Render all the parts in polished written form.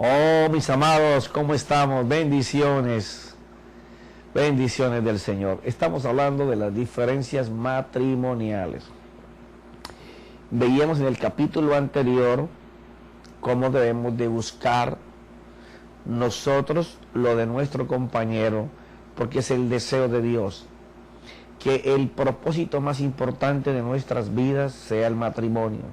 Oh, mis amados, ¿cómo estamos? Bendiciones, bendiciones del Señor. Estamos hablando de las diferencias matrimoniales. Veíamos en el capítulo anterior cómo debemos de buscar nosotros lo de nuestro compañero, porque es el deseo de Dios, que el propósito más importante de nuestras vidas sea el matrimonio.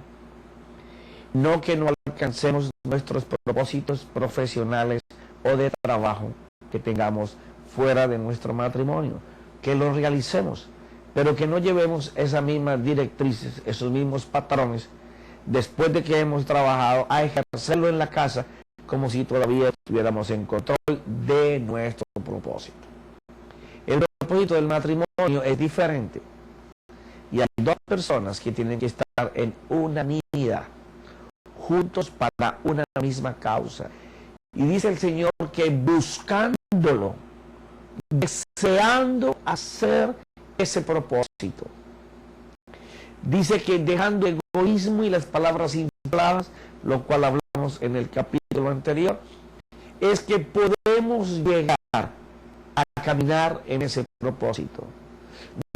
No que no alcancemos nuestros propósitos profesionales o de trabajo que tengamos fuera de nuestro matrimonio, que los realicemos, pero que no llevemos esas mismas directrices, esos mismos patrones, después de que hemos trabajado, a ejercerlo en la casa, como si todavía estuviéramos en control de nuestro propósito. El propósito del matrimonio es diferente, y hay dos personas que tienen que estar en unanimidad, juntos para una misma causa. Y dice el Señor que buscándolo, deseando hacer ese propósito. Dice que dejando egoísmo y las palabras infladas, lo cual hablamos en el capítulo anterior, es que podemos llegar a caminar en ese propósito.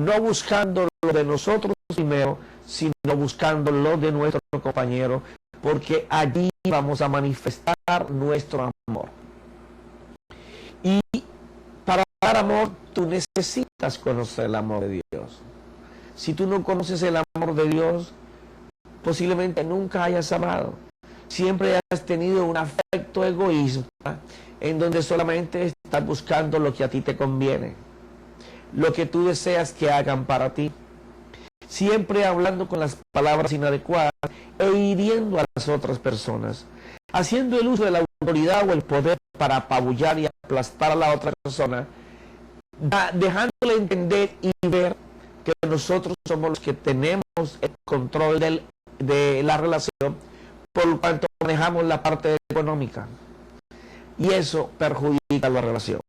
No buscando lo de nosotros primero, sino buscando lo de nuestro compañero, porque allí vamos a manifestar nuestro amor. Y para dar amor, tú necesitas conocer el amor de Dios. Si tú no conoces el amor de Dios, posiblemente nunca hayas amado. Siempre has tenido un afecto egoísta, en donde solamente estás buscando lo que a ti te conviene, lo que tú deseas que hagan para ti. Siempre hablando con las palabras inadecuadas e hiriendo a las otras personas, haciendo el uso de la autoridad o el poder para apabullar y aplastar a la otra persona, dejándole entender y ver que nosotros somos los que tenemos el control de la relación, por lo tanto manejamos la parte económica, y eso perjudica la relación,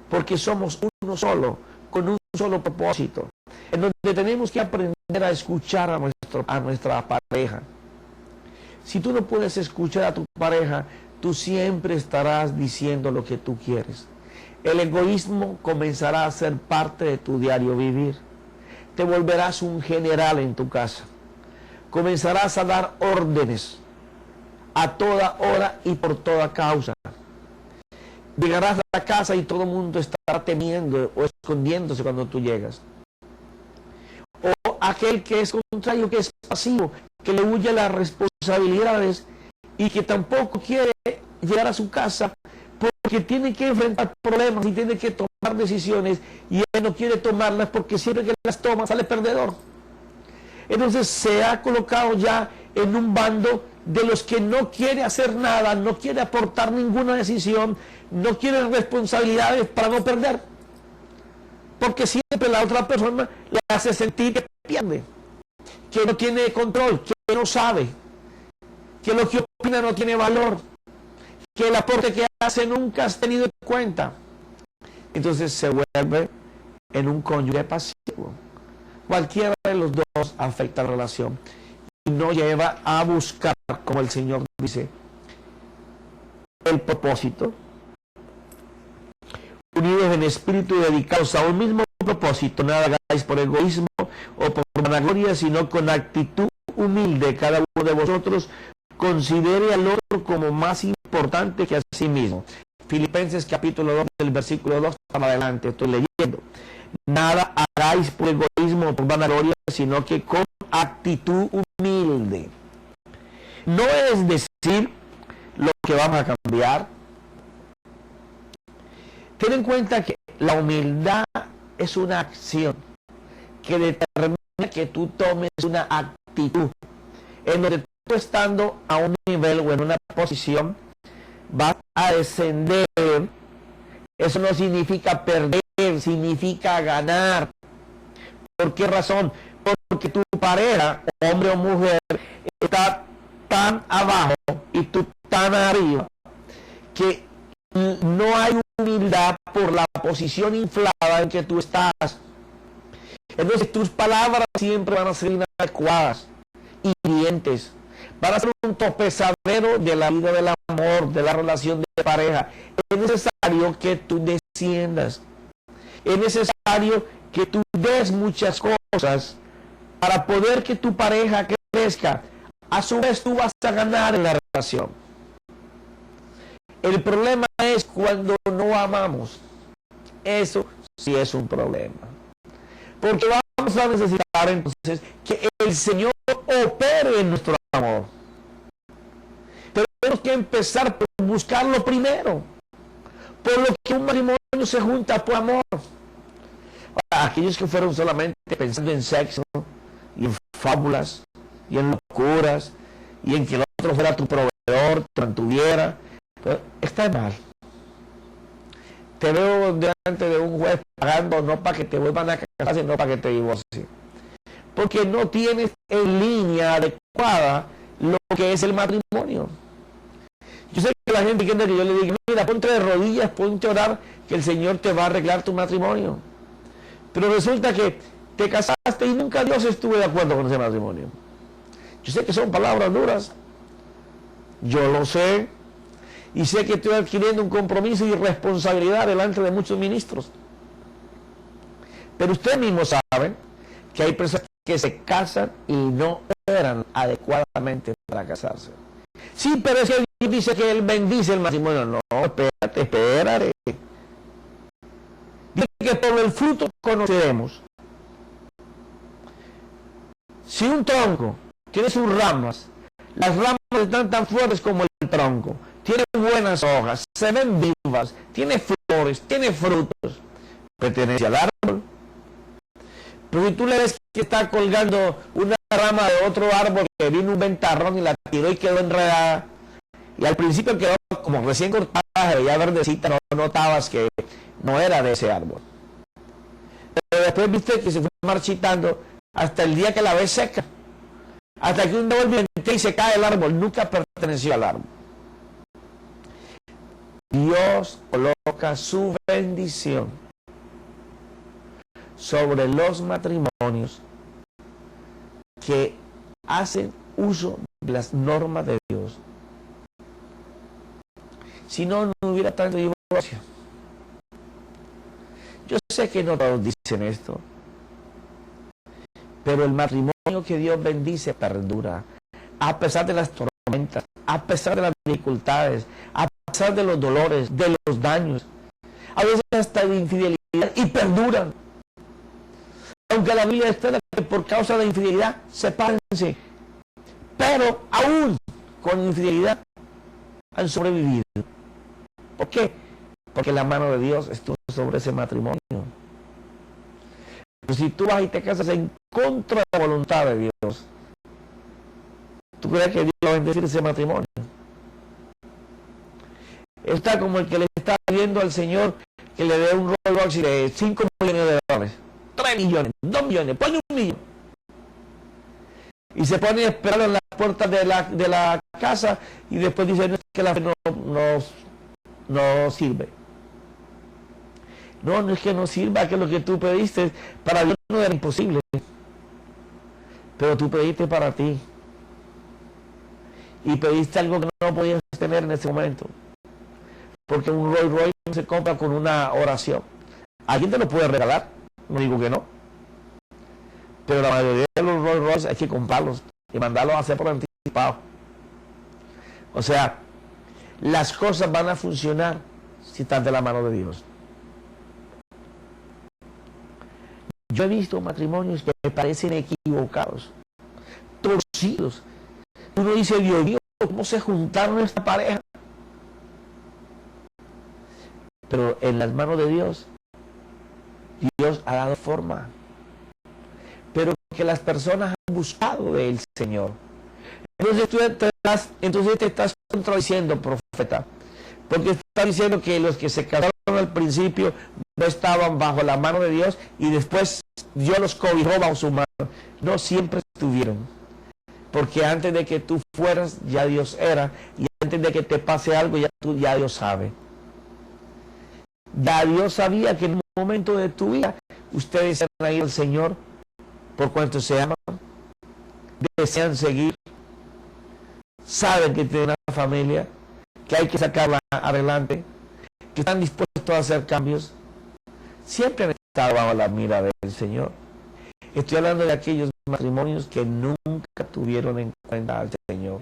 porque somos uno solo, con un solo propósito, en donde tenemos que aprender a escuchar a nuestra pareja. Si tú no puedes escuchar a tu pareja, tú siempre estarás diciendo lo que tú quieres. El egoísmo comenzará a ser parte de tu diario vivir. Te volverás un general en tu casa. Comenzarás a dar órdenes a toda hora y por toda causa. Llegarás a la casa y todo el mundo estará temiendo o escondiéndose cuando tú llegas. O aquel que es contrario, que es pasivo, que le huye a las responsabilidades y que tampoco quiere llegar a su casa porque tiene que enfrentar problemas y tiene que tomar decisiones, y él no quiere tomarlas porque siempre que las toma sale perdedor. Entonces se ha colocado ya en un bando de los que no quiere hacer nada, no quiere aportar ninguna decisión, no quiere responsabilidades para no perder, porque siempre la otra persona le hace sentir que pierde, que no tiene control, que no sabe, que lo que opina no tiene valor, que el aporte que hace nunca has tenido en cuenta. Entonces se vuelve en un cónyuge pasivo. Cualquiera de los dos afecta la relación y no lleva a buscar, como el Señor dice, el propósito, unidos en espíritu y dedicados a un mismo propósito. Nada hagáis por egoísmo o por vanagloria, sino con actitud humilde. Cada uno de vosotros considere al otro como más importante que a sí mismo. Filipenses capítulo 2, del versículo 2 para adelante, estoy leyendo. Nada hagáis por egoísmo o por vanagloria, sino que con actitud humilde. No es decir lo que vamos a cambiar. Ten en cuenta que la humildad es una acción que determina que tú tomes una actitud en donde tú, estando a un nivel o en una posición, vas a descender. Eso no significa perder, significa ganar. ¿Por qué razón? Porque tu pareja, hombre o mujer, está tan abajo y tú tan arriba, que no hay humildad por la posición inflada en que tú estás. Entonces tus palabras siempre van a ser inadecuadas, hirientes, van a ser un tropezadero de la vida del amor, de la relación de pareja. Es necesario que tú desciendas. Es necesario que tú des muchas cosas para poder que tu pareja crezca. A su vez tú vas a ganar en la relación. El problema es cuando no amamos. Eso sí es un problema. Porque vamos a necesitar entonces que el Señor opere en nuestro amor. Pero tenemos que empezar por buscarlo primero. Por lo que un matrimonio se junta por amor. Ahora, aquellos que fueron solamente pensando en sexo y en fábulas y en locuras y en que el otro fuera tu proveedor, te mantuviera, está mal. Te veo delante de un juez pagando no para que te vuelvan a casar, sino para que te divorcien. Porque no tienes en línea adecuada lo que es el matrimonio. Yo sé que la gente quiere que yo le diga, mira, ponte de rodillas, ponte a orar, que el Señor te va a arreglar tu matrimonio. Pero resulta que te casaste y nunca Dios estuvo de acuerdo con ese matrimonio. Yo sé que son palabras duras. Yo lo sé. Y sé que estoy adquiriendo un compromiso y responsabilidad delante de muchos ministros. Pero ustedes mismos saben que hay personas que se casan y no oran adecuadamente para casarse. Sí, pero es que Dios dice que Él bendice el matrimonio. No, espérate. Dice que por el fruto conoceremos. Si un tronco tiene sus ramas, las ramas están tan fuertes como el tronco, tiene buenas hojas, se ven vivas, tiene flores, tiene frutos, pertenece al árbol. Pero si tú le ves que está colgando una rama de otro árbol, que vino un ventarrón y la tiró y quedó enredada, y al principio quedó como recién cortada, ya verdecita, no notabas que no era de ese árbol. Pero después viste que se fue marchitando hasta el día que la ves seca, hasta que un día vuelve y se cae el árbol, nunca perteneció al árbol. Dios coloca su bendición sobre los matrimonios que hacen uso de las normas de Dios. Si no, no hubiera tanto divorcio. Yo sé que no todos dicen esto, pero el matrimonio que Dios bendice perdura, a pesar de las tormentas, a pesar de las dificultades, a pesar de los dolores, de los daños, a veces hasta de infidelidad, y perduran. Aunque la Biblia está que por causa de infidelidad sepárense, pero aún con infidelidad han sobrevivido. ¿Por qué? Porque la mano de Dios estuvo sobre ese matrimonio. Pero si tú vas y te casas en contra de la voluntad de Dios, ¿tú crees que Dios va a bendecir ese matrimonio? Está como el que le está pidiendo al Señor que le dé un Rolls Royce de 5 millones de dólares, 3 millones, 2 millones, ponle 1 millón. Y se pone a esperar en las puertas de la casa y después dice que la fe no sirve. No es que no sirva, que lo que tú pediste para Dios no era imposible. Pero tú pediste para ti. Y pediste algo que no podías tener en ese momento. Porque un Rolls Royce no se compra con una oración. ¿Alguien te lo puede regalar? No digo que no. Pero la mayoría de los Rolls Royce hay que comprarlos y mandarlos a hacer por anticipado. O sea, las cosas van a funcionar si están de la mano de Dios. Yo he visto matrimonios que me parecen equivocados, torcidos. Uno dice, Dios mío, ¿cómo se juntaron esta pareja? Pero en las manos de Dios, Dios ha dado forma. Pero que las personas han buscado del Señor. Entonces te estás contradiciendo, profeta. Porque está diciendo que los que se casaron al principio no estaban bajo la mano de Dios y después Dios los cobijó bajo su mano. No siempre estuvieron. Porque antes de que tú fueras, ya Dios era. Y antes de que te pase algo, ya Dios sabe. Ya Dios sabía que en un momento de tu vida, ustedes se van a ir al Señor por cuanto se aman, desean seguir, saben que tienen una familia, que hay que sacarla adelante, que están dispuestos a hacer cambios, siempre han estado bajo la mira del Señor. Estoy hablando de aquellos matrimonios que nunca tuvieron en cuenta al Señor,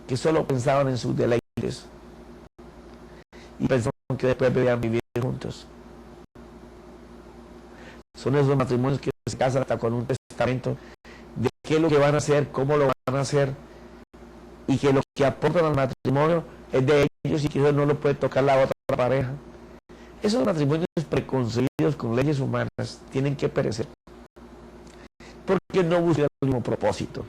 que solo pensaban en sus deleites y pensaban que después debían vivir juntos. Son esos matrimonios que se casan hasta con un testamento de qué es lo que van a hacer, cómo lo van a hacer, y que lo que aportan al matrimonio es de ellos y que eso no lo puede tocar la otra pareja. Esos matrimonios preconcebidos con leyes humanas tienen que perecer, porque no buscan el mismo propósito,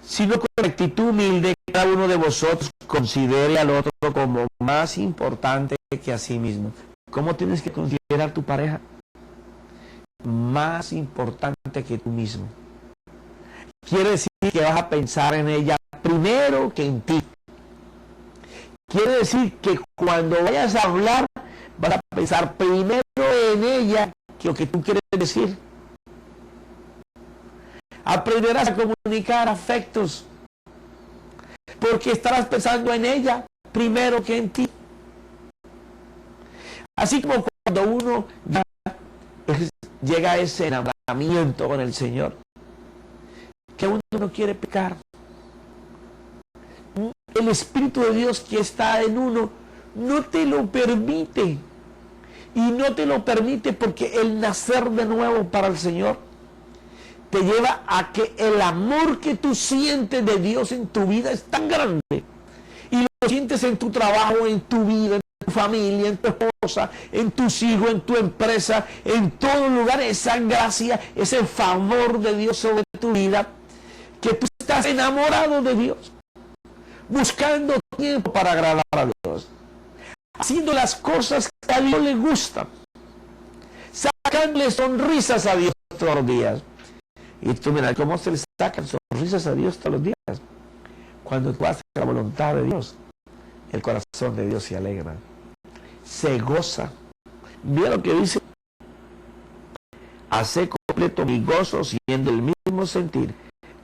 sino con actitud humilde. Cada uno de vosotros considere al otro como más importante que a sí mismo. ¿Cómo tienes que considerar tu pareja? Más importante que tú mismo. Quiere decir que vas a pensar en ella primero que en ti. Quiere decir que cuando vayas a hablar, vas a pensar primero en ella que lo que tú quieres decir. Aprenderás a comunicar afectos, porque estarás pensando en ella primero que en ti. Así como cuando uno llega a ese enamoramiento con el Señor, que uno no quiere pecar, el Espíritu de Dios que está en uno no te lo permite, y no te lo permite porque el nacer de nuevo para el Señor te lleva a que el amor que tú sientes de Dios en tu vida es tan grande, y lo sientes en tu trabajo, en tu vida, en tu familia, en tu esposa, en tus hijos, en tu empresa, en todo lugar, esa gracia, ese favor de Dios sobre tu vida, que tú estás enamorado de Dios, buscando tiempo para agradar a Dios, haciendo las cosas que a Dios le gustan, sacándole sonrisas a Dios todos los días. Y tú mira cómo se le sacan sonrisas a Dios todos los días. Cuando tú haces la voluntad de Dios, el corazón de Dios se alegra, se goza. Mira lo que dice: hace completo mi gozo, siendo el mismo sentir,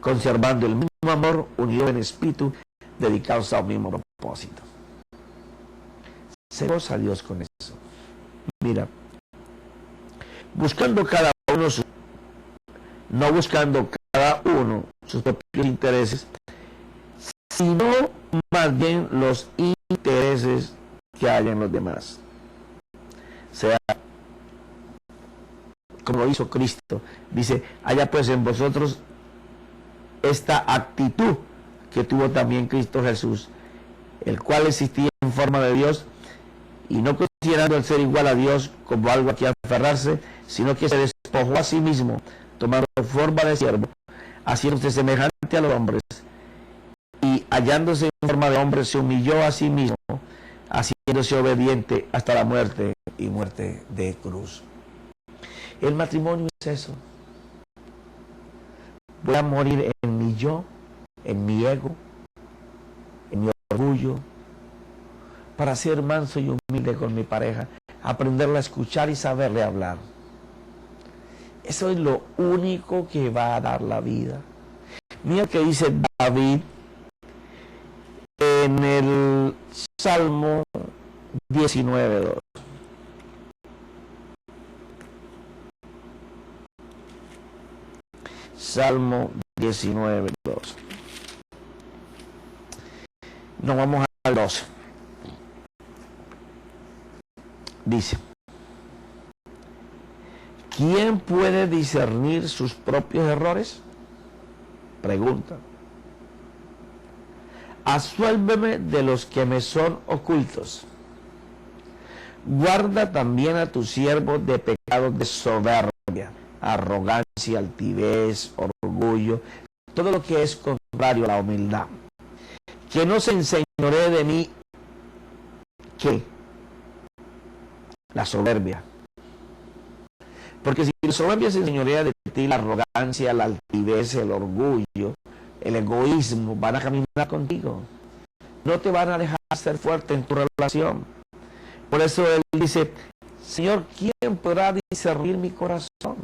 conservando el mismo amor, unido en espíritu, dedicados a un mismo propósito. Se goza Dios con eso. Mira, buscando cada uno no buscando cada uno sus propios intereses, sino más bien los intereses que hay en los demás. O sea, como lo hizo Cristo, dice: haya pues en vosotros esta actitud que tuvo también Cristo Jesús, el cual existía en forma de Dios, y no considerando el ser igual a Dios como algo a que aferrarse, sino que se despojó a sí mismo, tomando forma de siervo, haciéndose semejante a los hombres, y hallándose en forma de hombre, se humilló a sí mismo, haciéndose obediente hasta la muerte, y muerte de cruz. El matrimonio es eso. Voy a morir en mi yo, en mi ego, en mi orgullo, para ser manso y humilde con mi pareja, aprenderla a escuchar y saberle hablar. Eso es lo único que va a dar la vida. Mira que dice David en el Salmo 19:2. Salmo 19:2. Nos vamos al 12. Dice: ¿quién puede discernir sus propios errores? Pregunta. Absuélveme de los que me son ocultos. Guarda también a tu siervo de pecados de soberbia, arrogancia, altivez, orgullo, todo lo que es contrario a la humildad. Que no se enseñoree de mí, ¿qué? La soberbia. Porque si la soberbia se enseñorea de ti, la arrogancia, la altivez, el orgullo, el egoísmo van a caminar contigo. No te van a dejar ser fuerte en tu relación. Por eso él dice: Señor, ¿quién podrá discernir mi corazón?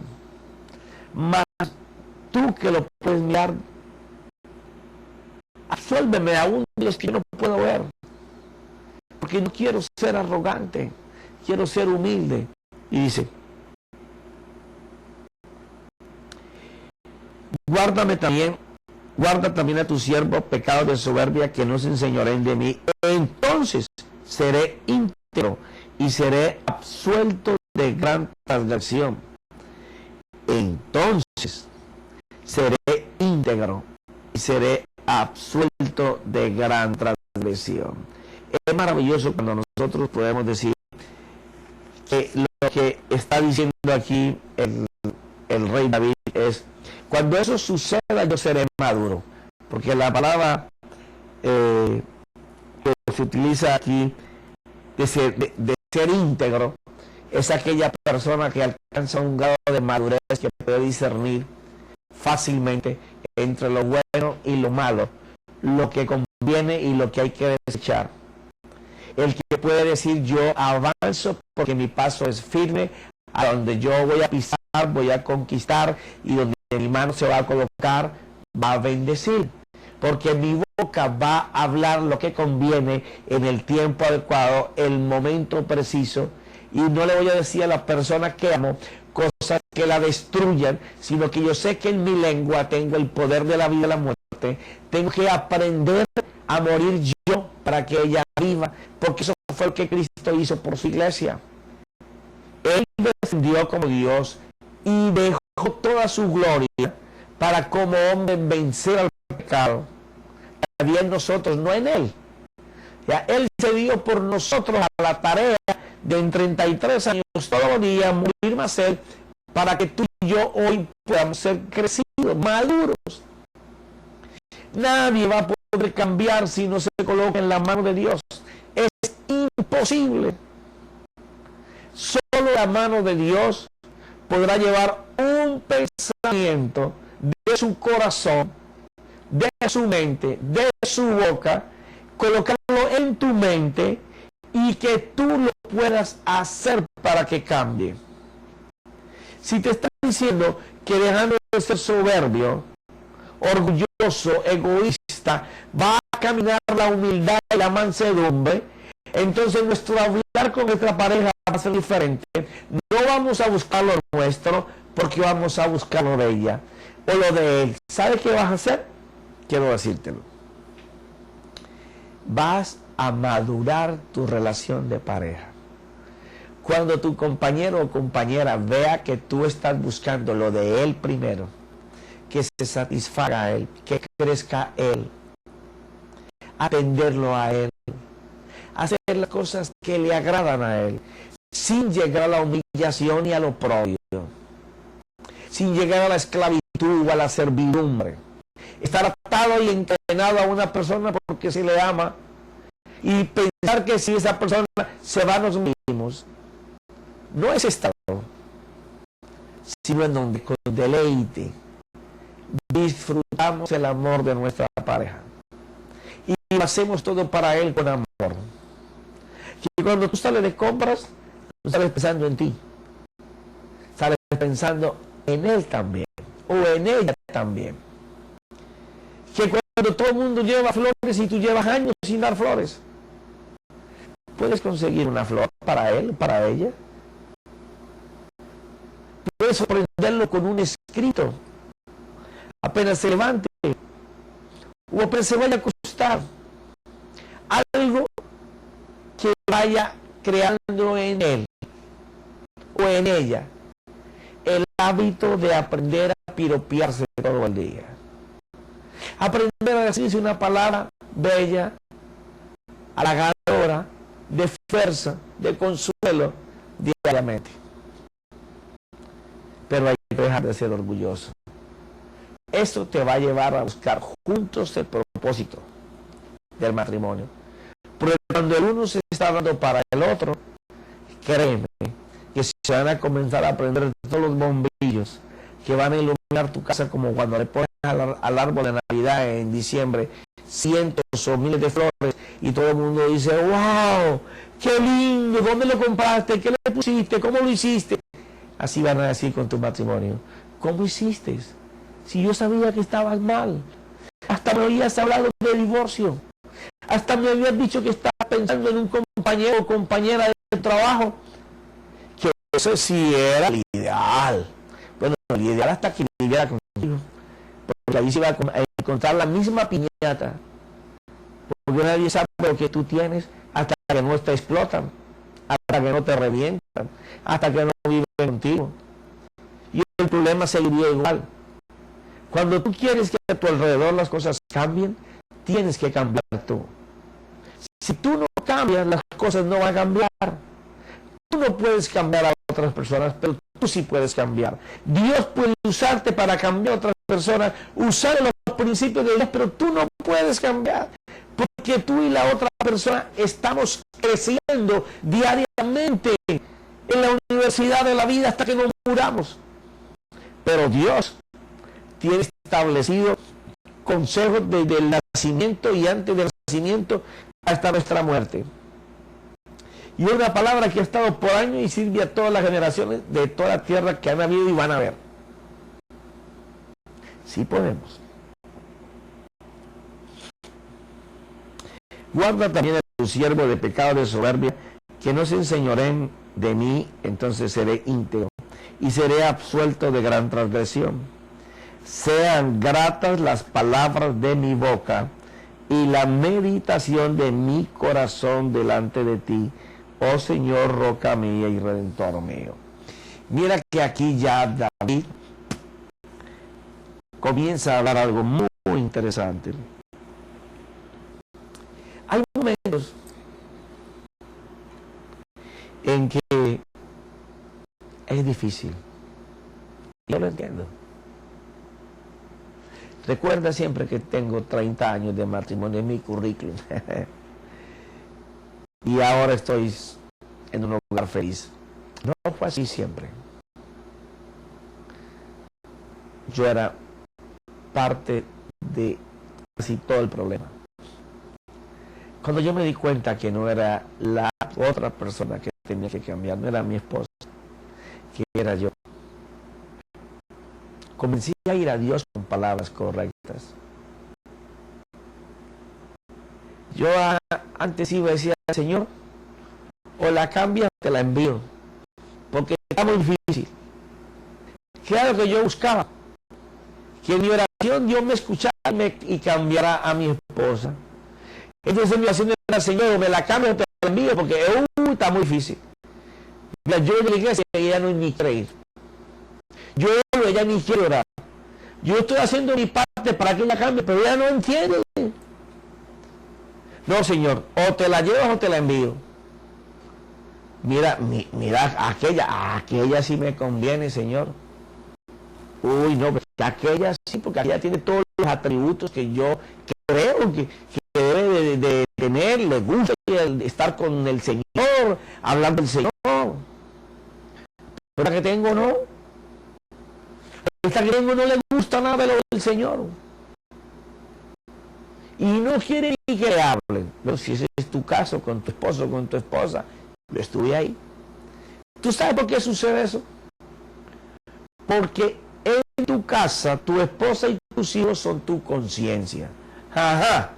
Mas tú que lo puedes mirar, absuélveme aún de los que yo no puedo ver, porque no quiero ser arrogante, quiero ser humilde. Y dice, guarda también a tu siervo pecado de soberbia, que no se enseñoreen de mí. Entonces seré íntegro y seré absuelto de gran transgresión. Entonces seré íntegro y seré absuelto de gran transgresión. Es maravilloso cuando nosotros podemos decir que lo que está diciendo aquí el rey David es: cuando eso suceda, yo seré maduro. Porque la palabra que se utiliza aquí de ser íntegro es aquella persona que alcanza un grado de madurez, que puede discernir fácilmente entre lo bueno y lo malo, lo que conviene y lo que hay que desechar. El que puede decir: yo avanzo porque mi paso es firme, a donde yo voy a pisar, voy a conquistar, y donde mi mano se va a colocar, va a bendecir, porque mi boca va a hablar lo que conviene en el tiempo adecuado, el momento preciso, y no le voy a decir a la persona que amo cosas que la destruyan, sino que yo sé que en mi lengua tengo el poder de la vida y la muerte. Tengo que aprender a morir yo para que ella viva, porque eso fue lo que Cristo hizo por su iglesia. Él descendió como Dios y dejó toda su gloria para, como hombre, vencer al pecado. Había en nosotros, no en él. Ya, él se dio por nosotros a la tarea de en 33 años todos los días morir más él, para que tú y yo hoy podamos ser crecidos, maduros. Nadie va a poder cambiar si no se coloca en la mano de Dios. Es imposible. Solo la mano de Dios podrá llevar un pensamiento de su corazón, de su mente, de su boca, colocarlo en tu mente y que tú lo puedas hacer para que cambie. Si te están diciendo que dejando de ser soberbio, orgulloso, egoísta, va a caminar la humildad y la mansedumbre, entonces nuestro hablar con nuestra pareja va a ser diferente. No vamos a buscar lo nuestro, porque vamos a buscar lo de ella o lo de él. ¿Sabes qué vas a hacer? Quiero decírtelo. Vas a madurar tu relación de pareja. Cuando tu compañero o compañera vea que tú estás buscando lo de él primero, que se satisfaga a él, que crezca él, atenderlo a él, hacer las cosas que le agradan a él, sin llegar a la humillación y al oprobio, sin llegar a la esclavitud o a la servidumbre, estar atado y encadenado a una persona porque se le ama, y pensar que si esa persona se va nos mismos. No es estado, sino en donde con deleite disfrutamos el amor de nuestra pareja y lo hacemos todo para él con amor. Que cuando tú sales de compras, no sales pensando en ti, sales pensando en él también, o en ella también. Que cuando todo el mundo lleva flores y tú llevas años sin dar flores, puedes conseguir una flor para él, para ella. Puedes sorprenderlo con un escrito apenas se levante o apenas se vaya a acostar. Algo que vaya creando en él o en ella el hábito de aprender a piropearse todo el día. Aprender a decirse una palabra bella, halagadora, de fuerza, de consuelo diariamente. Pero hay que dejar de ser orgulloso. Eso te va a llevar a buscar juntos el propósito del matrimonio. Porque cuando el uno se está dando para el otro, créeme que se van a comenzar a prender todos los bombillos que van a iluminar tu casa, como cuando le pones al árbol de Navidad en diciembre cientos o miles de flores y todo el mundo dice: ¡wow! ¡Qué lindo! ¿Dónde lo compraste? ¿Qué le pusiste? ¿Cómo lo hiciste? Así van a decir con tu matrimonio: ¿cómo hiciste? Si yo sabía que estabas mal. Hasta me habías hablado de divorcio. Hasta me habías dicho que estabas pensando en un compañero o compañera de trabajo. Que eso sí era el ideal. Bueno, el ideal hasta que viviera contigo. Porque ahí se iba a encontrar la misma piñata. Porque nadie sabe lo que tú tienes hasta que no te explotan, hasta que no te revientan, hasta que no viven contigo. Y el problema seguiría igual. Cuando tú quieres que a tu alrededor las cosas cambien, tienes que cambiar tú. Si tú no cambias, las cosas no van a cambiar. Tú no puedes cambiar a otras personas, pero tú sí puedes cambiar. Dios puede usarte para cambiar a otras personas, usar los principios de Dios, pero tú no puedes cambiar. Porque tú y la otra persona estamos creciendo diariamente en la universidad de la vida hasta que nos muramos. Pero Dios tiene establecido consejos desde el nacimiento y antes del nacimiento hasta nuestra muerte. Y es una palabra que ha estado por años y sirve a todas las generaciones de toda la tierra que han habido y van a ver. Sí podemos. Guarda también a tu siervo de pecado de soberbia, que no se enseñoreen de mí, entonces seré íntegro y seré absuelto de gran transgresión. Sean gratas las palabras de mi boca y la meditación de mi corazón delante de ti, oh Señor, roca mía y redentor mío. Mira que aquí ya David comienza a hablar algo muy interesante. Hay momentos en que es difícil. Yo lo entiendo. Recuerda siempre que tengo 30 años de matrimonio en mi currículum. Y ahora estoy en un lugar feliz. No fue así siempre. Yo era parte de casi todo el problema. Cuando yo me di cuenta que no era la otra persona que tenía que cambiar, no era mi esposa, que era yo, comencé a ir a Dios con palabras correctas. Yo antes iba a decir al Señor, o la cambias o te la envío, porque está muy difícil. ¿Qué era lo que yo buscaba? Que en mi oración Dios me escuchara y cambiara a mi esposa. Entonces mi oración era, Señor, o me la cambio o te la envío, porque está muy difícil. Yo en la iglesia y ella no ni quiere ir. Yo oro, ella ni quiere orar. Yo estoy haciendo mi parte para que ella cambie, pero ella no entiende. No, Señor, o te la llevas o te la envío. Mira, aquella sí me conviene, Señor. Uy, no, pero aquella sí, porque aquella tiene todos los atributos que yo creo que debe de tener, le gusta estar con el Señor, hablando del Señor. Pero la que tengo no. Esta que tengo no le gusta nada de lo del Señor. Y no quiere ni que le hablen. Pero si ese es tu caso con tu esposo o con tu esposa, yo estuve ahí. ¿Tú sabes por qué sucede eso? Porque en tu casa, tu esposa y tus hijos son tu conciencia. Ajá.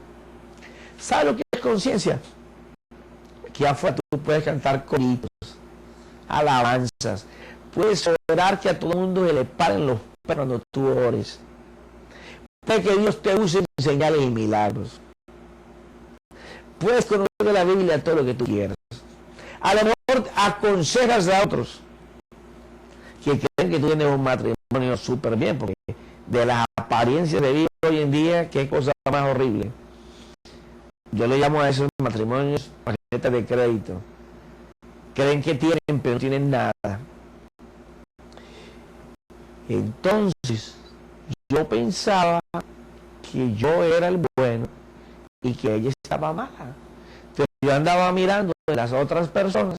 ¿Sabes lo que es conciencia? Que afuera tú puedes cantar coritos, alabanzas, puedes orar que a todo el mundo se le paren los pelos cuando tú ores. Puede que Dios te use en señales y milagros. Puedes conocer de la Biblia todo lo que tú quieras. A lo mejor aconsejas a otros que creen que tú tienes un matrimonio súper bien, porque de las apariencias de vida hoy en día, qué cosa más horrible. Yo le llamo a esos matrimonios tarjetas de crédito. Creen que tienen, pero no tienen nada. Entonces, yo pensaba que yo era el bueno y que ella estaba mala. Entonces, yo andaba mirando de las otras personas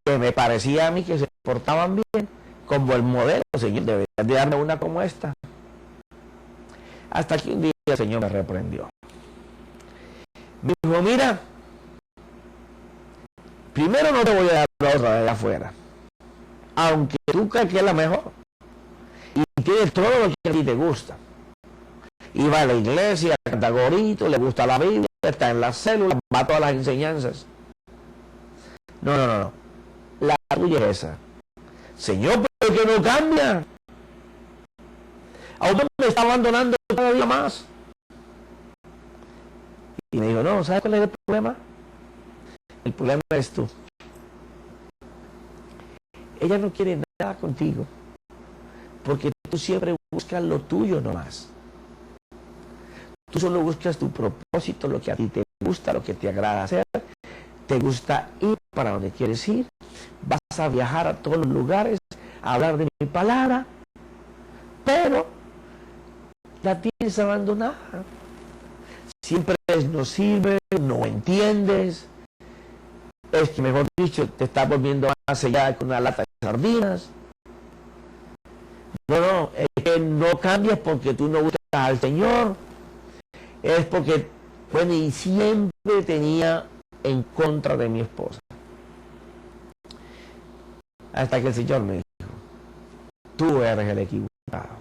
que me parecía a mí que se portaban bien, como el modelo. Señor, deberías de darme una como esta. Hasta que un día el Señor me reprendió. Me dijo, mira, primero no te voy a dar la otra de afuera, aunque tú creas que es la mejor. y tiene todo lo que a ti te gusta. Y va a la iglesia, canta gorito, le gusta la Biblia, está en las células, va a todas las enseñanzas. No, no, no, no. La tuya es esa. Señor, pero que no cambia. Aún me está abandonando cada día más. Y me dijo, no, ¿sabes cuál es el problema? El problema es tú. Ella no quiere nada contigo, porque tú siempre buscas lo tuyo nomás. Tú solo buscas tu propósito, lo que a ti te gusta, lo que te agrada hacer. Te gusta ir para donde quieres ir. Vas a viajar a todos los lugares, a hablar de mi palabra, pero la tienes abandonada. Siempre no sirve, no entiendes. Es que, mejor dicho, te estás volviendo más sellada con una lata de sardinas. No, no, es que no cambias porque tú no buscas al Señor. Es porque, bueno, y siempre tenía en contra de mi esposa. Hasta que el Señor me dijo, tú eres el equivocado.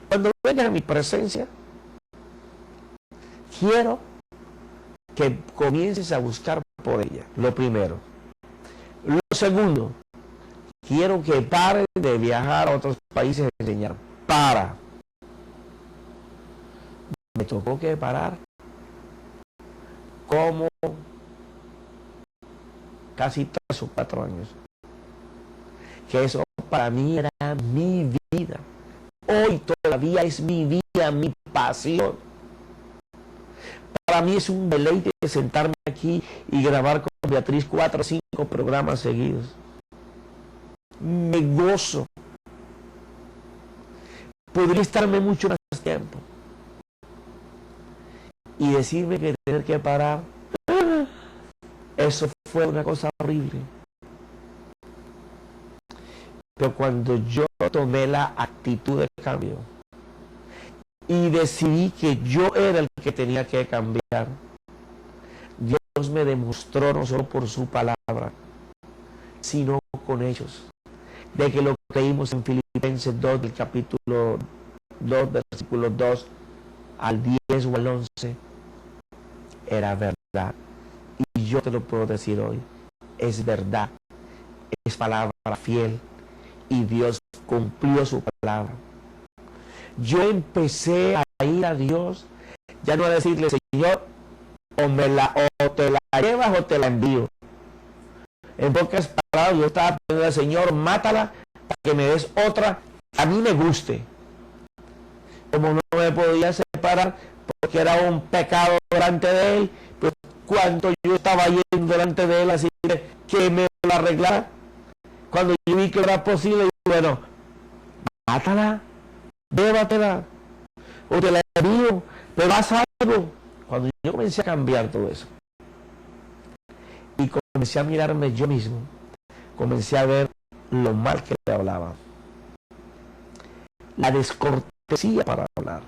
Cuando vengas a mi presencia, quiero que comiences a buscar por ella, lo primero. Lo segundo, quiero que pares de viajar a otros países a enseñar. Para. Me tocó que parar como casi 3 o 4 años. Que eso para mí era mi vida. Hoy todavía es mi vida, mi pasión. Para mí es un deleite sentarme aquí y grabar con Beatriz 4 o 5 programas seguidos. Me gozo. Podría estarme mucho más tiempo. Y decirme que tener que parar, eso fue una cosa horrible. Pero cuando yo tomé la actitud de cambio y decidí que yo era el que tenía que cambiar, Dios me demostró no solo por su palabra, sino con hechos, de que lo que leímos en Filipenses 2, del capítulo 2, versículos 2 al 10 o al 11, era verdad. Y yo te lo puedo decir hoy, es verdad, es palabra fiel, y Dios cumplió su palabra. Yo empecé a ir a Dios, ya no a decirle, Señor, o te la llevas o te la envío. En pocas palabras, yo estaba pidiendo al Señor, mátala para que me des otra que a mí me guste. Como no me podía separar porque era un pecado delante de Él, pues cuando yo estaba yendo delante de Él, así que me lo arreglara. Cuando yo vi que era posible, bueno, mátala, llévatela, o te la envío, pero haz algo. Cuando yo comencé a cambiar todo eso, y comencé a mirarme yo mismo, comencé a ver lo mal que le hablaba, la descortesía para hablar,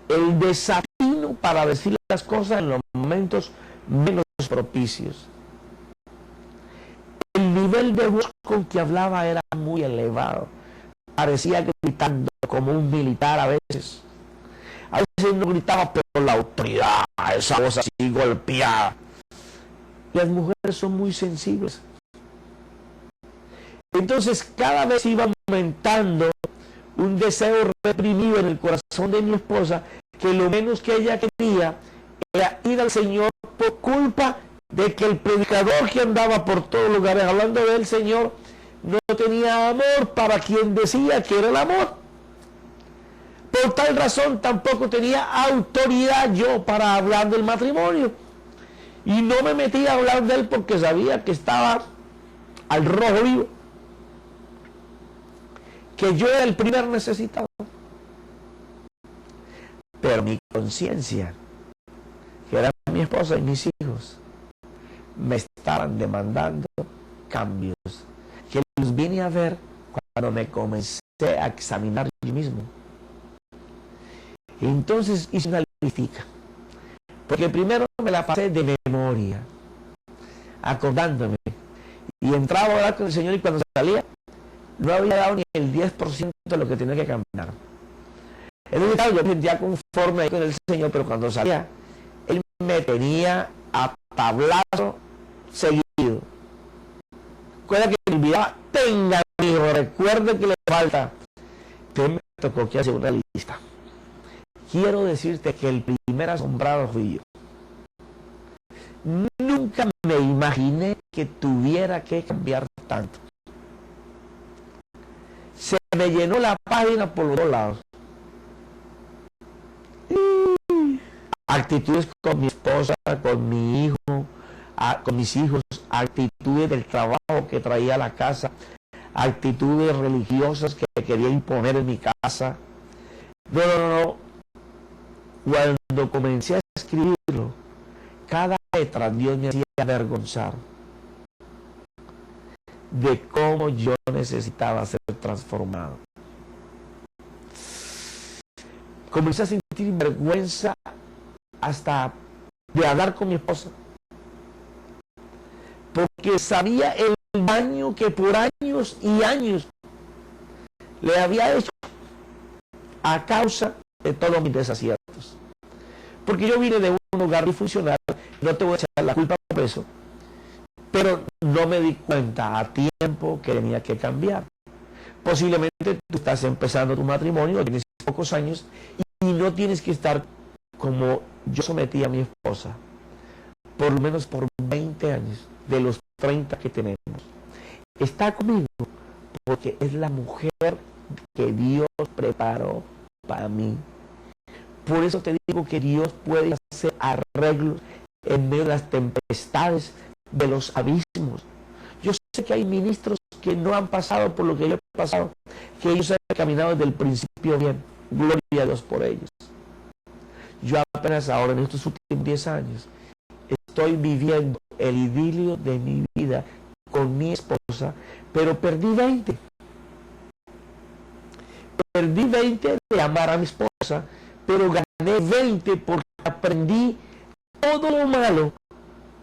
el desatino para decir las cosas en los momentos menos propicios. El nivel de voz con que hablaba era muy elevado. Parecía gritando como un militar a veces. A veces no gritaba por la autoridad, esa voz así golpeada. Las mujeres son muy sensibles. Entonces cada vez iba aumentando un deseo reprimido en el corazón de mi esposa, que lo menos que ella quería era ir al Señor por culpa de que el predicador que andaba por todos lugares hablando del Señor no tenía amor para quien decía que era el amor. Por tal razón tampoco tenía autoridad yo para hablar del matrimonio. Y no me metí a hablar de él porque sabía que estaba al rojo vivo, que yo era el primer necesitado. Pero mi conciencia, que era mi esposa y mis hijos, me estaban demandando cambios, que los vine a ver cuando me comencé a examinar yo mismo. Y entonces hice una listica, porque primero me la pasé de memoria, acordándome, y entraba a orar con el Señor, y cuando salía, no había dado ni el 10% de lo que tenía que cambiar. Entonces, claro, yo me sentía conforme con el Señor, pero cuando salía, Él me tenía a tablazo seguido. Recuerda que me olvidaba, tenga, hijo, recuerde que le falta. Entonces me tocó que hacer una lista. Quiero decirte que el primer asombrado fui yo. Nunca me imaginé que tuviera que cambiar tanto. Se me llenó la página por los dos lados. Actitudes con mi esposa, con mi hijo, con mis hijos, actitudes del trabajo que traía a la casa, actitudes religiosas que quería imponer en mi casa. No. Cuando comencé a escribirlo, cada letra Dios me hacía avergonzar de cómo yo necesitaba ser transformado. Comencé a sentir vergüenza hasta de hablar con mi esposa, porque sabía el daño que por años y años le había hecho a causa de todos mis desaciertos. Porque yo vine de un hogar disfuncional, no te voy a echar la culpa por eso, pero no me di cuenta a tiempo que tenía que cambiar. Posiblemente tú estás empezando tu matrimonio, tienes pocos años y no tienes que estar como yo sometí a mi esposa, por lo menos por 20 años, de los 30 que tenemos. Está conmigo porque es la mujer que Dios preparó para mí. Por eso te digo que Dios puede hacer arreglos en medio de las tempestades, de los abismos. Yo sé que hay ministros que no han pasado por lo que yo he pasado, que ellos han caminado desde el principio bien. Gloria a Dios por ellos. Yo apenas ahora, en estos últimos 10 años, estoy viviendo el idilio de mi vida con mi esposa, pero perdí 20. Perdí 20 de amar a mi esposa, pero gané 20 porque aprendí todo lo malo.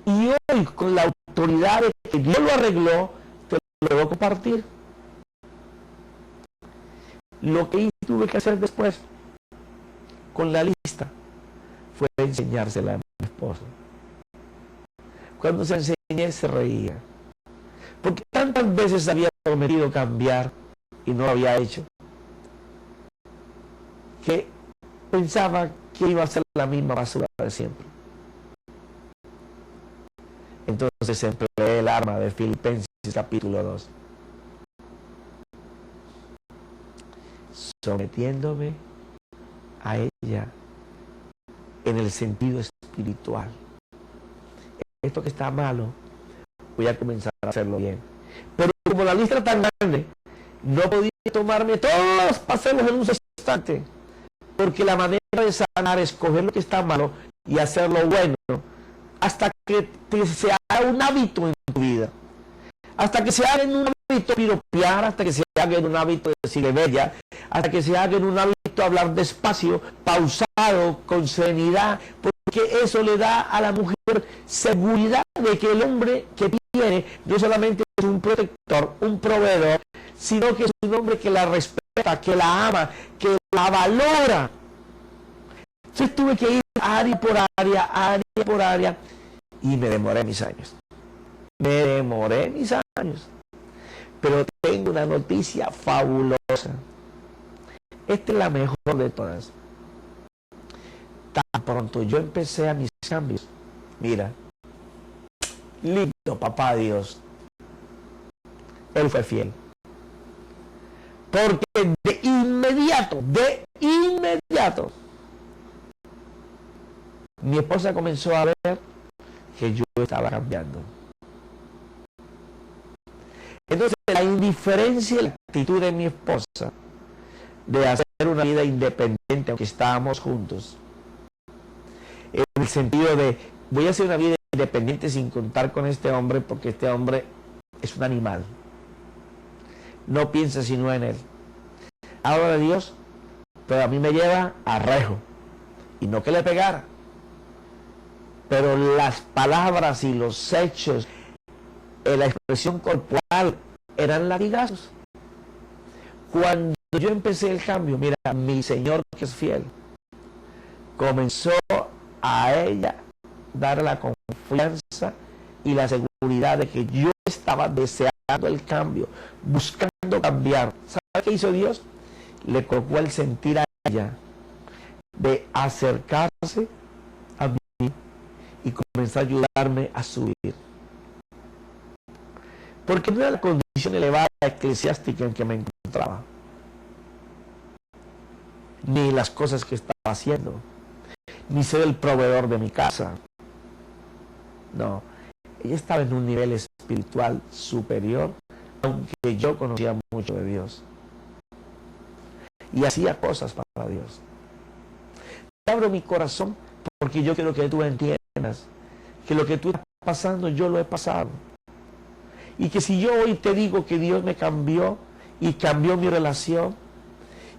Y hoy, con la autoridad de que Dios lo arregló, te lo voy a compartir. Lo que tuve que hacer después, con la lista, fue enseñársela a mi esposa. Cuando se enseñé, se reía. Porque tantas veces había prometido cambiar y no lo había hecho, que pensaba que iba a ser la misma basura de siempre. Entonces empleé el arma de Filipenses capítulo 2. Sometiéndome a ella en el sentido espiritual. Esto que está malo, voy a comenzar a hacerlo bien. Pero como la lista era tan grande, no podía tomarme todos los paseos en un instante. Porque la manera de sanar es coger lo que está malo y hacerlo bueno, hasta que se haga un hábito en tu vida, hasta que se haga en un hábito piropear, hasta que se haga en un hábito de decirle bella, hasta que se haga en un hábito hablar despacio, pausado, con serenidad, porque eso le da a la mujer seguridad de que el hombre que tiene no solamente es un protector, un proveedor, sino que es un hombre que la respeta, que la ama, que la valora. Entonces tuve que ir área por área, y me demoré mis años. Pero tengo una noticia fabulosa. Esta es la mejor de todas. Tan pronto yo empecé a mis cambios, mira, lindo papá Dios, Él fue fiel. Porque de inmediato, mi esposa comenzó a ver que yo estaba cambiando. Entonces, la indiferencia y la actitud de mi esposa de hacer una vida independiente, aunque estábamos juntos, en el sentido de, voy a hacer una vida independiente sin contar con este hombre, porque este hombre es un animal. No piensa sino en él. Habla de Dios, pero a mí me lleva a rejo. Y no que le pegara, pero las palabras y los hechos, la expresión corporal eran latigazos. Cuando yo empecé el cambio, mira, mi Señor que es fiel, comenzó a ella dar la confianza y la seguridad de que yo estaba deseando el cambio, buscando cambiar. ¿Sabe qué hizo Dios? Le colocó el sentir a ella de acercarse a mí y comenzó a ayudarme a subir. Porque no era la condición elevada eclesiástica en que me encontraba, ni las cosas que estaba haciendo, ni ser el proveedor de mi casa. No, ella estaba en un nivel espiritual superior, aunque yo conocía mucho de Dios y hacía cosas para Dios. Te abro mi corazón porque yo quiero que tú entiendas que lo que tú estás pasando yo lo he pasado, y que si yo hoy te digo que Dios me cambió y cambió mi relación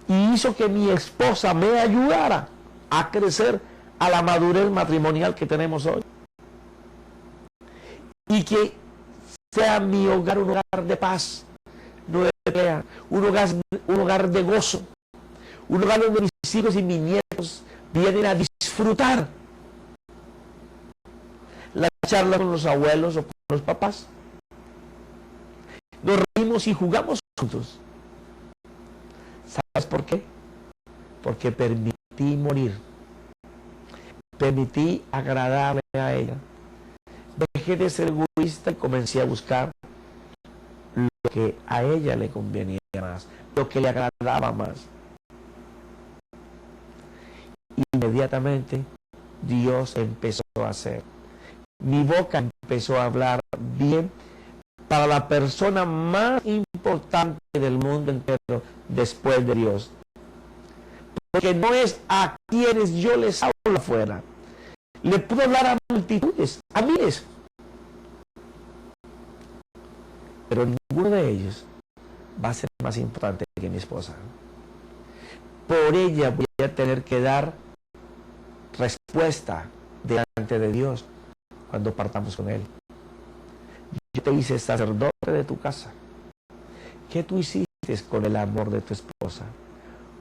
y hizo que mi esposa me ayudara a crecer a la madurez matrimonial que tenemos hoy, y que sea mi hogar un hogar de paz, no de pelea, un hogar de gozo, un hogar donde mis hijos y mis nietos vienen a disfrutar la charla con los abuelos o con los papás. Nos reímos y jugamos juntos. ¿Sabes por qué? Porque permití morir, permití agradarle a ella. Dejé de ser egoísta y comencé a buscar lo que a ella le convenía más, lo que le agradaba más. Inmediatamente Dios empezó a hacer. Mi boca empezó a hablar bien para la persona más importante del mundo entero después de Dios. Porque no es a quienes yo les hablo afuera. Le puedo hablar a multitudes, a miles, pero ninguno de ellos va a ser más importante que mi esposa. Por ella voy a tener que dar respuesta delante de Dios cuando partamos con Él. Yo te hice sacerdote de tu casa. ¿Qué tú hiciste con el amor de tu esposa?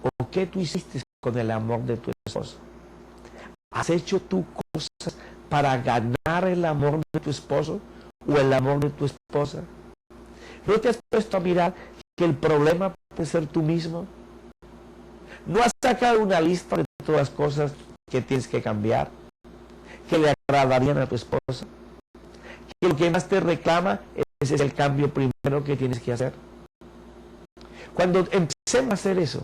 ¿O qué tú hiciste con el amor de tu esposo? ¿Has hecho tú cosas para ganar el amor de tu esposo o el amor de tu esposa? ¿No te has puesto a mirar que el problema puede ser tú mismo? ¿No has sacado una lista de todas las cosas que tienes que cambiar, que le agradarían a tu esposa? Que lo que más te reclama, ese es el cambio primero que tienes que hacer. Cuando empecemos a hacer eso,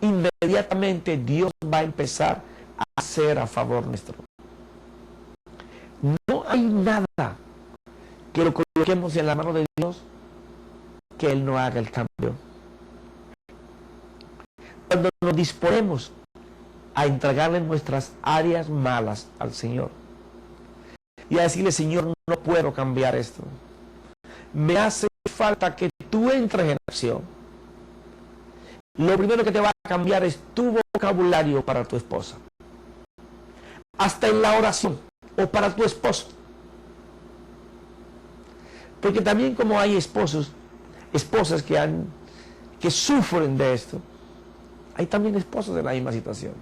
inmediatamente Dios va a empezar a hacer a favor nuestro. No hay nada que lo coloquemos en la mano de Dios que Él no haga el cambio. Cuando nos disponemos a entregarle nuestras áreas malas al Señor y a decirle: Señor, no puedo cambiar esto, me hace falta que tú entres en acción. Lo primero que te va a cambiar es tu vocabulario para tu esposa, hasta en la oración, o para tu esposo. Porque también, como hay esposas que sufren de esto, hay también esposos en la misma situación.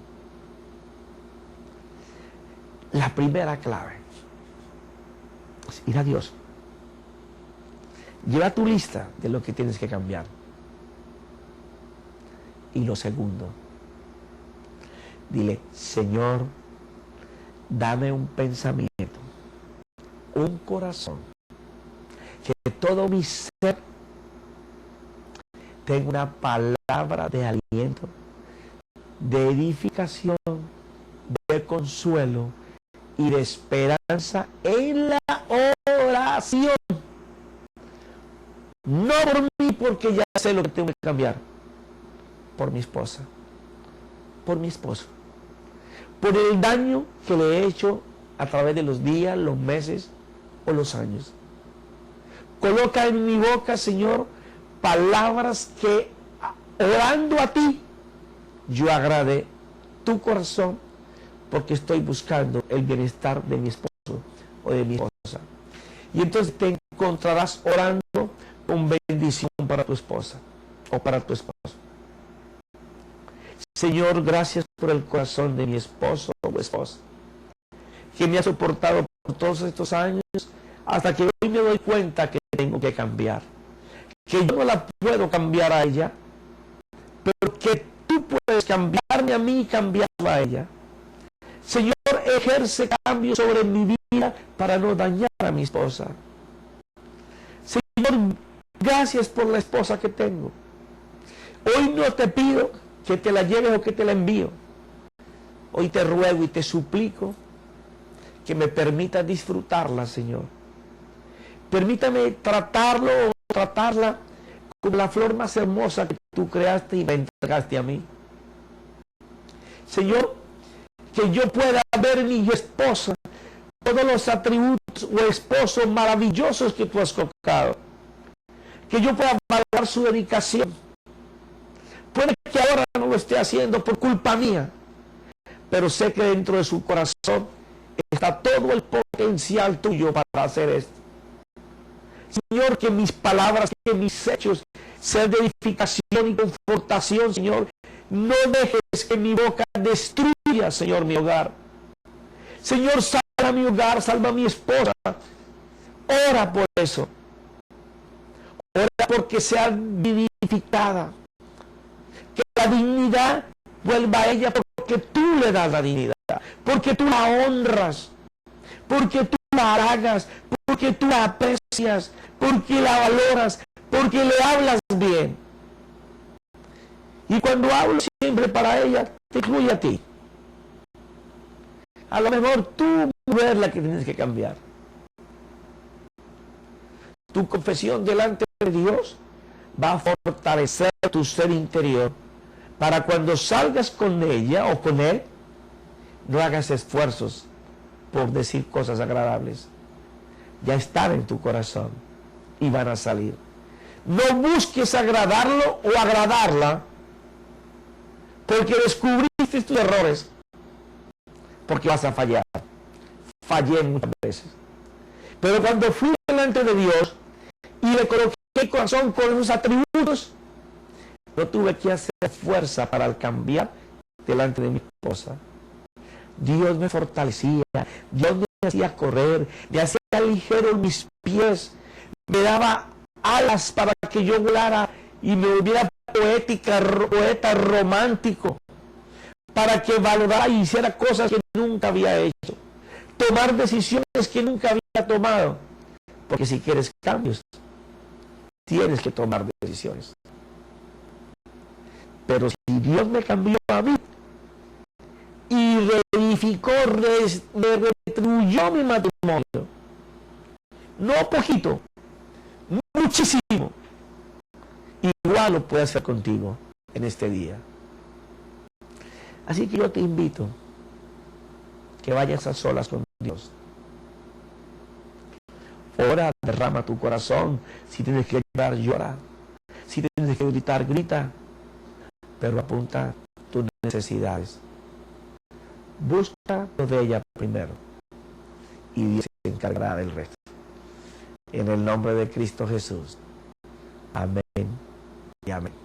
La primera clave es ir a Dios. Lleva tu lista de lo que tienes que cambiar. Y lo segundo, dile: Señor, dame un pensamiento, un corazón, que todo mi ser tenga una palabra de aliento, de edificación, de consuelo y de esperanza en la oración. No por mí, porque ya sé lo que tengo que cambiar. Por mi esposa, por mi esposo, por el daño que le he hecho a través de los días, los meses o los años. Coloca en mi boca, Señor, palabras que, orando a ti, yo agrade tu corazón, porque estoy buscando el bienestar de mi esposo o de mi esposa. Y entonces te encontrarás orando con bendición para tu esposa, o para tu esposo. Señor, gracias por el corazón de mi esposo o esposa, que me ha soportado por todos estos años, hasta que hoy me doy cuenta que tengo que cambiar, que yo no la puedo cambiar a ella, pero que tú puedes cambiarme a mí y cambiarla a ella. Señor, ejerce cambio sobre mi vida para no dañar a mi esposa. Señor, gracias por la esposa que tengo. Hoy no te pido que te la lleves o que te la envío. Hoy te ruego y te suplico que me permitas disfrutarla, Señor. Permítame tratarlo o tratarla como la flor más hermosa que tú creaste y me entregaste a mí. Señor, que yo pueda ver en mi esposa todos los atributos o esposos maravillosos que tú has colocado. Que yo pueda valorar su dedicación. Puede que ahora no lo esté haciendo por culpa mía, pero sé que dentro de su corazón está todo el potencial tuyo para hacer esto. Señor, que mis palabras, que mis hechos sean de edificación y confortación, Señor. No dejes que mi boca destruya, Señor, mi hogar. Señor, salva mi hogar, salva a mi esposa. Ora por eso. Ora porque sea dignificada. Que la dignidad vuelva a ella porque tú le das la dignidad. Porque tú la honras. Porque tú la halagas. Porque tú la aprecias. Porque la valoras. Porque le hablas bien. Y cuando hablo siempre para ella, te incluye a ti. A lo mejor tú, mujer, la que tienes que cambiar. Tu confesión delante de Dios va a fortalecer tu ser interior para cuando salgas con ella o con él, no hagas esfuerzos por decir cosas agradables. Ya están en tu corazón y van a salir. No busques agradarlo o agradarla porque descubriste tus errores, porque vas a fallar. Fallé muchas veces. Pero cuando fui delante de Dios y le coloqué el corazón con esos atributos, no tuve que hacer fuerza para cambiar delante de mi esposa. Dios me fortalecía, Dios me hacía correr, me hacía ligero mis pies, me daba alas para que yo volara y me volviera poeta romántico, para que valorara y hiciera cosas que nunca había hecho, tomar decisiones que nunca había tomado, porque si quieres cambios, tienes que tomar decisiones. Pero si Dios me cambió a mí y reedificó, me retribuyó mi matrimonio, no poquito, muchísimo, igual lo puede hacer contigo en este día. Así que yo te invito que vayas a solas con Dios. Ora, derrama tu corazón. Si tienes que llorar, llora. Si tienes que gritar, grita. Pero apunta tus necesidades. Busca lo de ella primero. Y Dios se encargará del resto. En el nombre de Cristo Jesús. Amén y amén.